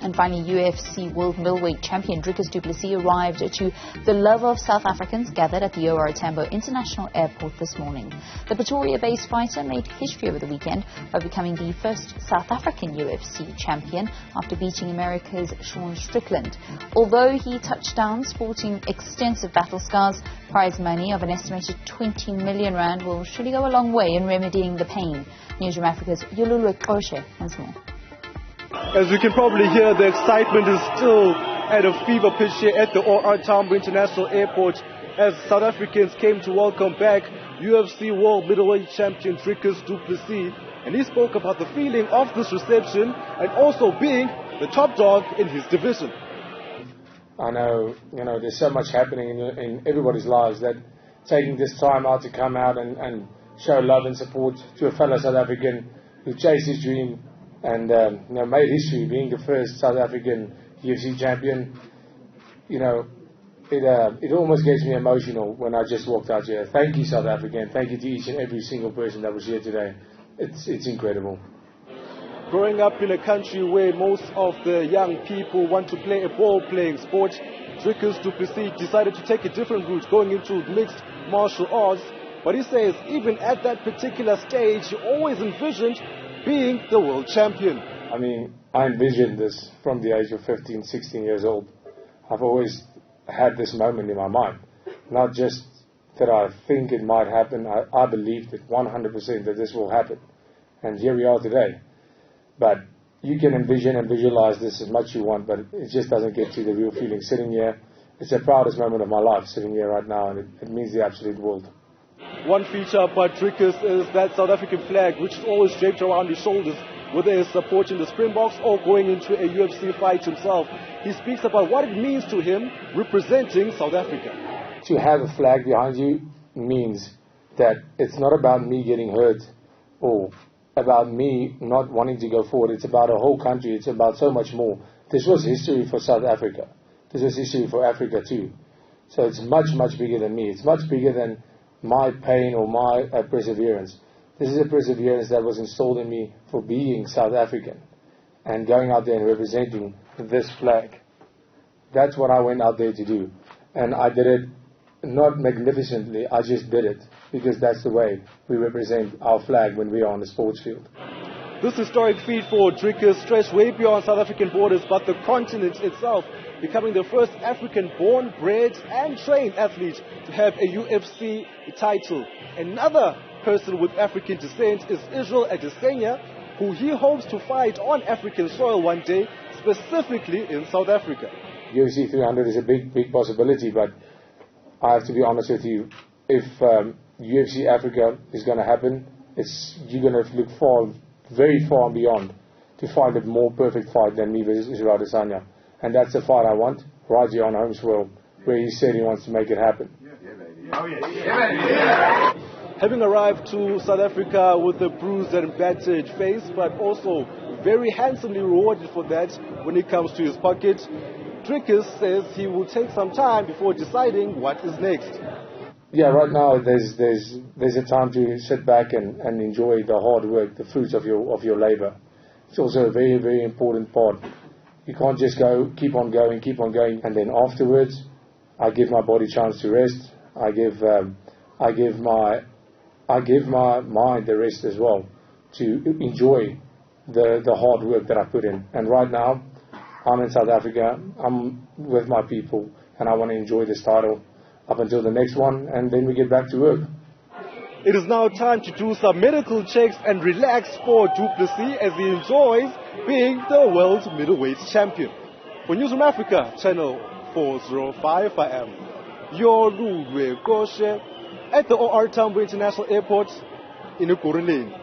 And finally, UFC World Middleweight champion Dricus du Plessis arrived to the love of South Africans gathered at the OR Tambo International Airport this morning. The Pretoria-based fighter made history over the weekend by becoming the first South African UFC champion after beating America's Strickland. Although he touched down sporting extensive battle scars, prize money of an estimated 20 million rand will surely go a long way in remedying the pain. Newzroom Afrika's Yolulwe Qoshe has more. As you can probably hear, the excitement is still at a fever pitch here at the OR Tambo International Airport as South Africans came to welcome back UFC World Middleweight champion Dricus du Plessis. And he spoke about the feeling of this reception and also being the top dog in his division. I know, there's so much happening in everybody's lives that taking this time out to come out and show love and support to a fellow South African who chased his dream and made history, being the first South African UFC champion. It almost gets me emotional when I just walked out here. Thank you, South Africa, and thank you to each and every single person that was here today. It's incredible. Growing up in a country where most of the young people want to play a ball-playing sport, Dricus du Plessis decided to take a different route, going into mixed martial arts. But he says even at that particular stage, he always envisioned being the world champion. I mean, I envisioned this from the age of 15, 16 years old. I've always had this moment in my mind. Not just that I think it might happen, I believed it 100% that this will happen. And here we are today. But you can envision and visualize this as much as you want, but it just doesn't get to the real feeling. Sitting here, it's the proudest moment of my life, sitting here right now, and it means the absolute world. One feature about Dricus is that South African flag, which is always draped around his shoulders, whether he's supporting the Springboks or going into a UFC fight himself. He speaks about what it means to him representing South Africa. To have a flag behind you means that it's not about me getting hurt or about me not wanting to go forward. It's about a whole country. It's about so much more. This was history for South Africa. This was history for Africa too. So it's much, much bigger than me. It's much bigger than my pain or my perseverance. This is a perseverance that was installed in me for being South African and going out there and representing this flag. That's what I went out there to do. And I did it not magnificently, I just did it because that's the way we represent our flag when we are on the sports field. This historic feat for Dricus stretched way beyond South African borders, but the continent itself, becoming the first African-born, bred and trained athlete to have a UFC title. Another person with African descent is Israel Adesanya, who he hopes to fight on African soil one day, specifically in South Africa. UFC 300 is a big possibility, but I have to be honest with you. If UFC Africa is going to happen, you're going to look very far and beyond to find a more perfect fight than me versus Israel Adesanya. And that's the fight I want, right here on home soil, where he said he wants to make it happen. Having arrived to South Africa with a bruised and battered face, but also very handsomely rewarded for that when it comes to his pocket, Dricus says he will take some time before deciding what is next. Yeah, right now there's a time to sit back and enjoy the hard work, the fruits of your labor. It's also a very, very important part. You can't just keep on going, and then afterwards, I give my body a chance to rest. I give my mind the rest as well to enjoy the hard work that I put in. And right now, I'm in South Africa. I'm with my people, and I want to enjoy this title up until the next one, and then we get back to work. It is now time to do some medical checks and relax for du Plessis as he enjoys being the world middleweight champion. For Newzroom Afrika, channel 405, I am Yolulwe Qoshe at the OR Tambo International Airport in Pretoria.